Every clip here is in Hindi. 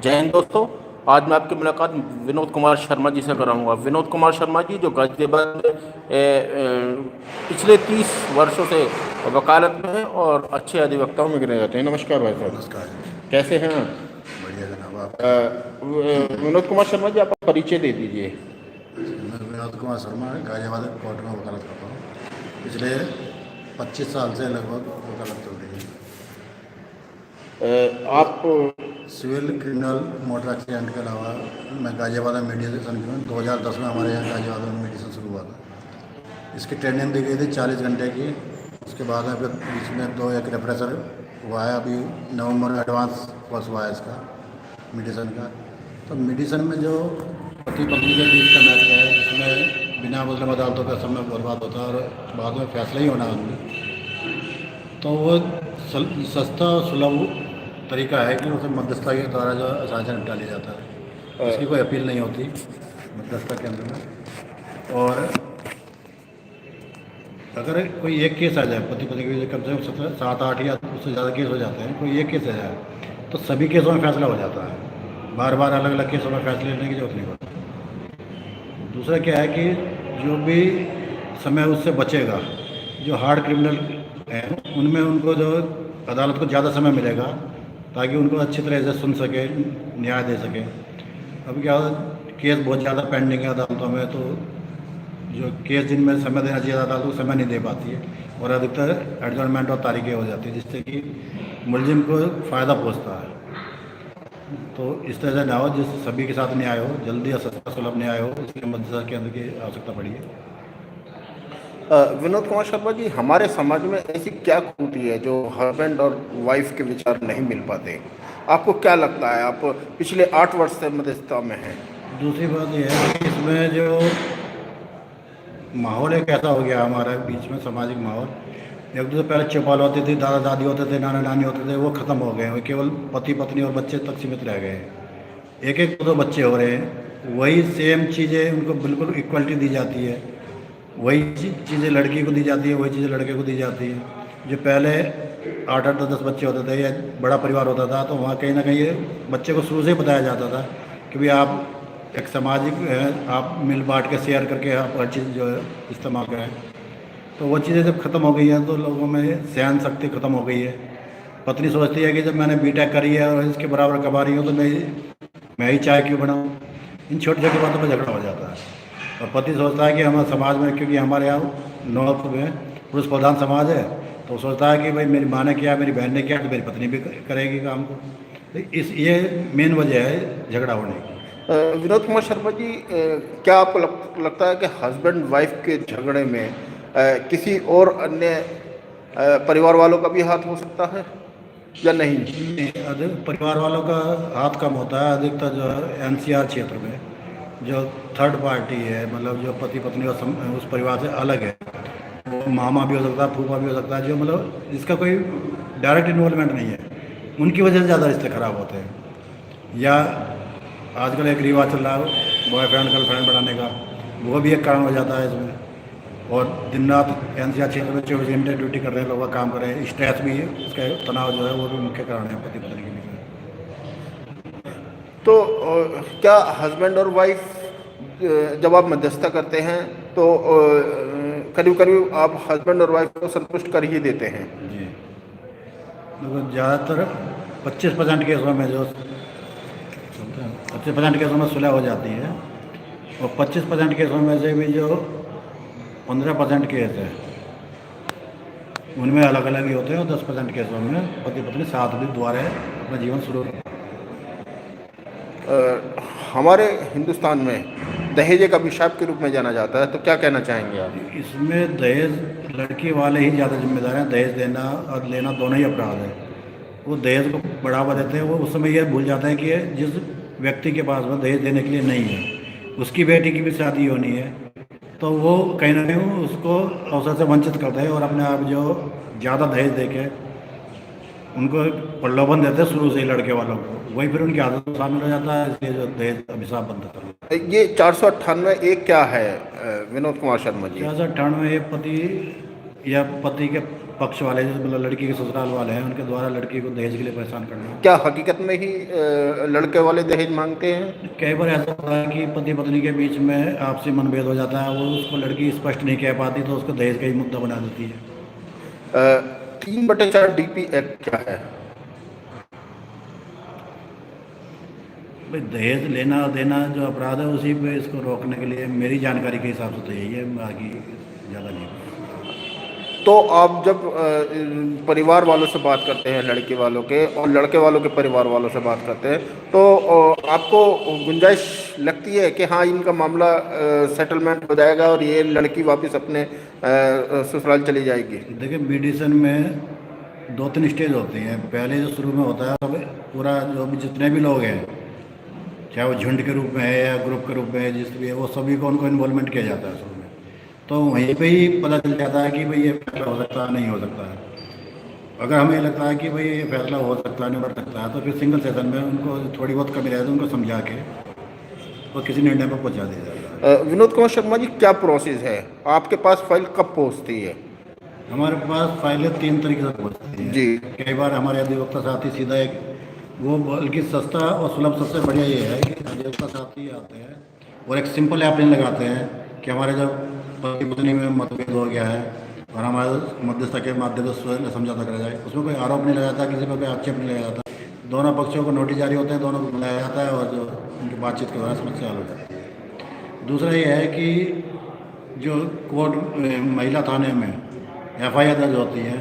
जय हिंद दोस्तों। आज मैं आपकी मुलाकात विनोद कुमार शर्मा जी से कराऊंगा। विनोद कुमार शर्मा जी जो गाजियाबाद पिछले 30 वर्षों से वकालत में हैं और अच्छे अधिवक्ताओं में गिने जाते हैं। नमस्कार भाई साहब, नमस्कार जी। कैसे हैं आप? बढ़िया जनाब, आप अ, कैसे? विनोद कुमार शर्मा जी, आप परिचय दे दीजिए। अच्छा, मैं विनोद कुमार शर्मा गाजियाबाद कोर्ट में वकालत करता हूँ। पिछले 25 साल से लगभग वकालत चल रही है। आप सिविल, क्रिमिनल, मोटर एक्सीडेंट के अलावा मैं गाजियाबाद में मीडिएशन की हूँ। 2010 में हमारे यहाँ गाजियाबाद में मीडिएशन शुरू हुआ था। इसकी ट्रेनिंग दी गई थी 40 घंटे की। उसके बाद में फिर बीच में 2 एक रेफ्रेशर हुआ है। अभी नवंबर में एडवांस कोर्स हुआ है इसका मीडिएशन का। तो मीडिएशन में जो पति पत्नी के बीच का मैटर है, जिसमें बिना मुलज़िम अदालतों का समय बर्बाद होता है और बाद में फैसला ही होना है उनमें, तो वो सस्ता और सुलभ तरीका है कि उसे मध्यस्थता के द्वारा जो साझा निपटा लिया जाता है। इसकी कोई अपील नहीं होती मध्यस्थता के अंदर में। और अगर कोई एक केस आ जाए पति पत्नी के बीच, कम से कम 7-8 या उससे ज़्यादा केस हो जाते हैं, कोई एक केस आ जाए तो सभी केसों में फैसला हो जाता है। बार बार अलग अलग केसों में फैसले लेने की जरूरत नहीं पड़ती। दूसरा क्या है कि जो भी समय उससे बचेगा, जो हार्ड क्रिमिनल हैं उनमें उनको जो अदालत को ज़्यादा समय मिलेगा ताकि उनको अच्छी तरह से सुन सके, न्याय दे सके। अभी क्या केस बहुत ज़्यादा पेंडिंग है अदालतों में, तो जो केस जिनमें समय देना चाहिए अदालत को समय नहीं दे पाती है और अधिकतर एडजर्नमेंट और तारीखें हो जाती है, जिससे कि मुलजिम को फ़ायदा पहुंचता है। तो इस तरह से ना हो, जिससे सभी के साथ न्याय हो, जल्दी और सस्ता सुलभ न्याय हो, इसलिए मध्यस्थता केंद्र की आवश्यकता पड़ी है। विनोद कुमार शर्मा जी, हमारे समाज में ऐसी क्या खूबी है जो हस्बैंड और वाइफ के विचार नहीं मिल पाते? आपको क्या लगता है? आप पिछले 8 वर्ष से मध्यस्थता में हैं। दूसरी बात यह है कि इसमें जो माहौल एक ऐसा हो गया हमारे बीच में, सामाजिक माहौल, एक दूसरे पहले चौपाल होती थी, दादा दादी होते थे, नाना नानी होते थे, वो ख़त्म हो गए हैं। केवल पति पत्नी और बच्चे तक सीमित रह गए हैं। एक एक दो बच्चे हो रहे हैं, वही सेम चीज़ें उनको बिल्कुल इक्वलिटी दी जाती है। वही चीज़ें लड़की को दी जाती है, वही चीज़ें लड़के को दी जाती है। जो पहले 8-8 10-10 बच्चे होते थे या बड़ा परिवार होता था, तो वहाँ कहीं ना कहीं ये बच्चे को शुरू से ही बताया जाता था कि भाई आप एक सामाजिक आप मिल बांट के शेयर करके आप हर चीज़ जो है इस्तेमाल करें। तो वो चीज़ें जब ख़त्म हो गई हैं तो लोगों में सहन शक्ति ख़त्म हो गई है। पत्नी सोचती है कि जब मैंने बीटेक करी है और इसके बराबर कमा रही हूँ तो मैं ही चाय क्यों बनाऊँ। इन छोटी छोटी बातों पर झगड़ा हो जाता है। और पति सोचता है कि हमारे समाज में, क्योंकि हमारे यहाँ नॉर्थ में पुरुष प्रधान समाज है, तो सोचता है कि भाई मेरी माँ ने किया, मेरी बहन ने किया, तो मेरी पत्नी भी करेगी काम को। तो ये मेन वजह है झगड़ा होने की। विनोद कुमार शर्मा जी, क्या आपको लगता है कि हस्बैंड वाइफ के झगड़े में किसी और अन्य परिवार वालों का भी हाथ हो सकता है या नहीं? नहीं, अधिक परिवार वालों का हाथ कम होता है। अधिकतर जो है एनसीआर क्षेत्र में जो थर्ड पार्टी है, मतलब जो पति पत्नी और उस परिवार से अलग है, वो मामा भी हो सकता है, फूफा भी हो सकता है, जो मतलब जिसका कोई डायरेक्ट इन्वॉल्वमेंट नहीं है, उनकी वजह से ज़्यादा रिश्ते खराब होते हैं। या आजकल एक रिवाज चल रहा है बॉयफ्रेंड गर्लफ्रेंड बनाने का, वो भी एक कारण हो जाता है इसमें। और दिन रात एनसीआर क्षेत्र में 24 घंटे ड्यूटी कर रहे हैं लोग, काम कर रहे हैं, स्ट्रेस भी है, उसका तनाव जो है वो भी मुख्य कारण है पति पत्नी के बीच में। तो क्या हस्बैंड और वाइफ जब आप मध्यस्थता करते हैं तो करीब करीब आप हस्बैंड और वाइफ को संतुष्ट कर ही देते हैं? जी, मतलब ज़्यादातर 25% केसों में जो 25% केसों में सुलह हो जाती है, और 25% केसों में से भी जो 15% केस है उनमें अलग अलग ही होते हैं, और 10% केसों में पति पत्नी साथ भी दोबारा अपना जीवन शुरू करते हैं। हमारे हिंदुस्तान में दहेज एक अभिशाप के रूप में जाना जाता है, तो क्या कहना चाहेंगे आप? इसमें दहेज लड़के वाले ही ज़्यादा जिम्मेदार हैं। दहेज देना और लेना दोनों ही अपराध है। वो दहेज को बढ़ावा देते हैं, वो उस समय ये भूल जाते हैं कि जिस व्यक्ति के पास में दहेज देने के लिए नहीं है, उसकी बेटी की भी शादी होनी है, तो वो कहीं ना कहीं उसको अवसर से वंचित करते हैं और अपने आप जो ज़्यादा दहेज दे के उनको प्रलोभन देते हैं शुरू से ही लड़के वालों को, वही फिर उनकी आदत में शामिल हो जाता है, इसलिए जो दहेज अभिशाप बनता है। ये 498 एक क्या है विनोद कुमार शर्मा जी? 498 पति या पति के पक्ष वाले मतलब लड़की के ससुराल वाले हैं उनके द्वारा लड़की को दहेज के लिए परेशान करना। क्या हकीकत में ही लड़के वाले दहेज मांगते हैं? कई बार ऐसा होता है कि पति पत्नी के बीच में आपसी मनभेद हो जाता है, वो उसको लड़की स्पष्ट नहीं कह पाती तो उसको दहेज का ही मुद्दा बना देती है। 3/4 DP एक्ट क्या है? भाई दहेज लेना और देना जो अपराध है उसी पे इसको रोकने के लिए मेरी जानकारी के हिसाब से तो यही है, बाकी ज़्यादा नहीं। तो आप जब परिवार वालों से बात करते हैं लड़के वालों के और लड़के वालों के परिवार वालों से बात करते हैं तो आपको गुंजाइश लगती है कि हाँ इनका मामला सेटलमेंट हो जाएगा और ये लड़की वापस अपने ससुराल चली जाएगी? देखिए मीडिएशन में 2-3 स्टेज होती हैं। पहले जो शुरू में होता है अब पूरा जो भी जितने भी लोग हैं, चाहे वो झुंड के रूप में है या ग्रुप के रूप में है, जिस भी है वो सभी को उनको इन्वॉल्वमेंट किया जाता है शुरू में। तो वहीं पे ही पता चल जाता है कि भाई ये फैसला हो सकता है नहीं हो सकता है। अगर हमें लगता है कि भाई ये फैसला हो सकता है नहीं बढ़ सकता है तो फिर सिंगल सेशन में उनको थोड़ी बहुत कमी रहे तो उनको समझा के और किसी निर्णय पर पहुँचा दिया जाएगा। विनोद कुमार शर्मा जी, क्या प्रोसेस है? आपके पास फाइल कब पहुंचती है? हमारे पास फाइलें 3 तरीके से पहुँचती हैं जी। कई बार हमारे अधिवक्ता साथी सीधा एक वो बल्कि सस्ता और सुलभ सबसे बढ़िया ये है कि अधिवक्ता साथी आते हैं और एक सिंपल एप्लीकेशन लगाते हैं कि हमारे जब पति पत्नी में मतभेद हो गया है और हमारे मध्यस्थता के माध्यम से समझौता करा जाए, उसमें कोई आरोप नहीं लगाता, किसी पर कोई आक्षेप नहीं लगाया जाता, दोनों पक्षों को नोटिस जारी होते हैं, दोनों को बुलाया जाता है और जो उनकी बातचीत के द्वारा समस्या हल हो जाती है। दूसरा ये है कि जो कोर्ट महिला थाने में FIR दर्ज होती है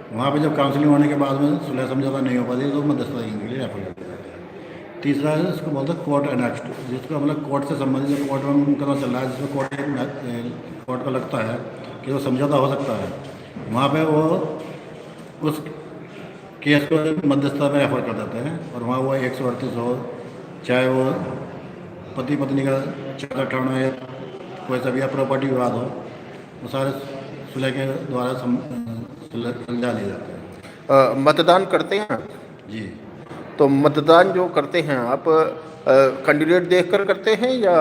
वहाँ पे जब काउंसलिंग होने के बाद में सुलह समझौता नहीं हो पाती तो मध्यस्थता के लिए रेफर कर दिया जाता है। तीसरा है इसको बोलते हैं कोर्ट एनेक्स्ड, जिसका मतलब कोर्ट से संबंधित जो कोर्ट में मुकदमा चल रहा है जिसमें कोर्ट को लगता है कि वो समझौता हो सकता है, वहाँ पे वो उस केस को मध्यस्थता में रेफर कर देते हैं और वहाँ वो 138 हो, चाहे वो पति पत्नी का झगड़ा उठाना या कोई सा भी या प्रॉपर्टी विवाद हो, वो सारे सुलह के द्वारा सुलझा लिए जाते हैं। मतदान करते हैं? जी। तो मतदान जो करते हैं आप कैंडिडेट देखकर करते हैं या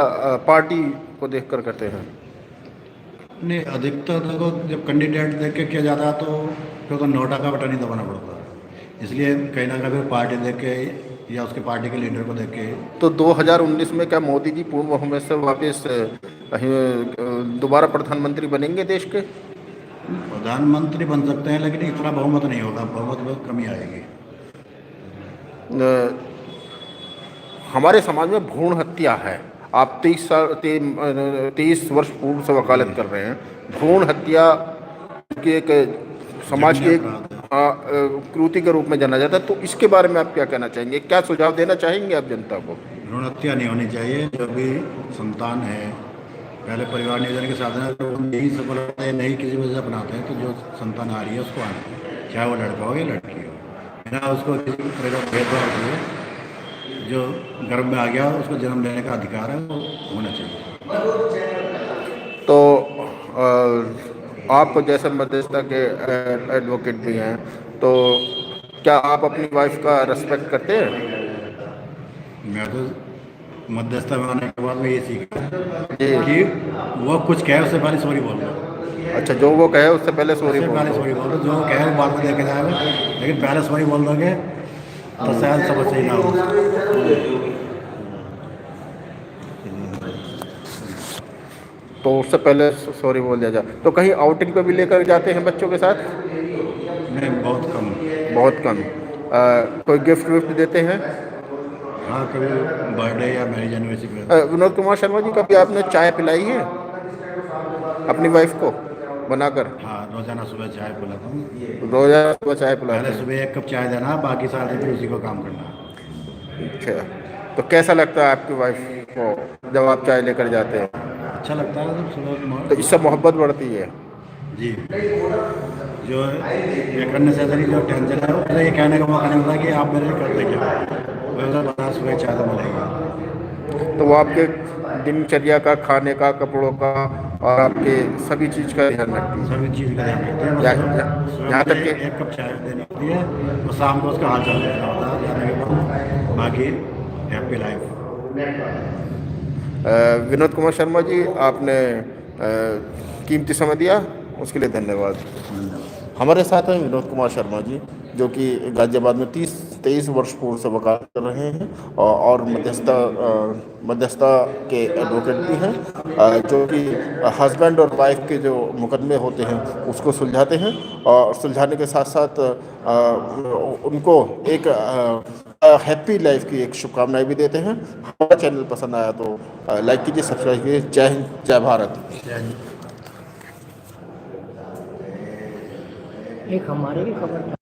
पार्टी को देखकर करते हैं? नहीं, अधिकतर देखो जब कैंडिडेट देख के किया जाता है तो फिर तो नोटा का बटन ही दबाना पड़ता है, इसलिए कहीं ना कहीं पार्टी देख के या उसके पार्टी के लीडर को देख के। तो 2019 में क्या मोदी जी पूर्ण बहुमत से वापस दोबारा प्रधानमंत्री बनेंगे देश के? प्रधानमंत्री बन सकते हैं लेकिन इतना बहुमत नहीं होगा, बहुमत में कमी आएगी। हमारे समाज में भ्रूण हत्या है, आप 23 वर्ष पूर्व से वकालत कर रहे हैं। भ्रूण हत्या की एक समाज की एक कृति के रूप में जाना जाता है, तो इसके बारे में आप क्या कहना चाहेंगे? क्या सुझाव देना चाहेंगे आप जनता को? भ्रूण हत्या नहीं होनी चाहिए। जो भी संतान है पहले परिवार नियोजन के साधन अगर वो नहीं सफल होते हैं, नहीं किसी वजह से अपनाते हैं तो जो संतान आ रही है उसको आना है, चाहे वो लड़का हो या लड़की हो, बिना उसको किसी तरह का भेदभाव किए जो गर्भ में आ गया उसको जन्म लेने का अधिकार है वो होना चाहिए। तो आप जैसे मध्यस्थता के एडवोकेट भी हैं, तो क्या आप अपनी वाइफ का रिस्पेक्ट करते हैं? मैं तो मध्यस्थता में आने के बाद में ये सीखा कि वो कुछ कहे उससे पहले सॉरी बोल दो। अच्छा, जो वो कहे उससे पहले सॉरी बोल पहले दो। सॉरी बोल दो, जो वो कहे वो बाद में देखे जाएगा, लेकिन पहले सॉरी बोल दोगे तो शायद सब सही ना हो। तो उससे पहले सॉरी बोल दिया जाए। तो कहीं आउटिंग पे भी लेकर जाते हैं बच्चों के साथ? नहीं, बहुत कम। बहुत कम। कोई गिफ्ट विफ्ट देते हैं? हाँ, कभी बर्थडे या मैरिज एनिवर्सरी पे। विनोद कुमार शर्मा जी, कभी आपने चाय पिलाई है अपनी वाइफ को बनाकर? हाँ, रोजाना सुबह चाय पिलाता हूँ। रोजाना सुबह चाय पिलाते पहले हैं? सुबह 1 कप चाय देना, बाकी सारे दिन उसी को काम करना। अच्छा, तो कैसा लगता है आपकी वाइफ को जब आप चाय लेकर जाते हैं? अच्छा लगता है जब सुबह। तो इससे मोहब्बत बढ़ती है? जी। जो एक अननेसेसरी जो टेंशन है उसे ये कहने का मौका नहीं मिलता कि आप मेरे लिए करते क्या, वैसा बता सुबह चाय तो मिलेगी। तो वो आपके दिनचर्या का, खाने का, कपड़ों का और आपके सभी चीज़ का ध्यान रखती है? सभी चीज़ का ध्यान रखते हैं। यहाँ तक कि 1 कप चाय देनी होती है और शाम को उसका हाल चाल देखना होता है जाने के बाद। बाकी हैप्पी लाइफ। विनोद कुमार शर्मा जी, आपने कीमती समय दिया, उसके लिए धन्यवाद। हमारे साथ हैं विनोद कुमार शर्मा जी, जो कि गाजियाबाद में 23 वर्ष पूर्व से वकालत कर रहे हैं और मध्यस्थता के एडवोकेट भी हैं, जो कि हस्बैंड और वाइफ के जो मुकदमे होते हैं उसको सुलझाते हैं और सुलझाने के साथ साथ उनको एक हैप्पी लाइफ की एक शुभकामनाएं भी देते हैं। हमारा चैनल पसंद आया तो लाइक कीजिए, सब्सक्राइब कीजिए। जय हिंद, जय भारत। एक हमारे भी खबर था।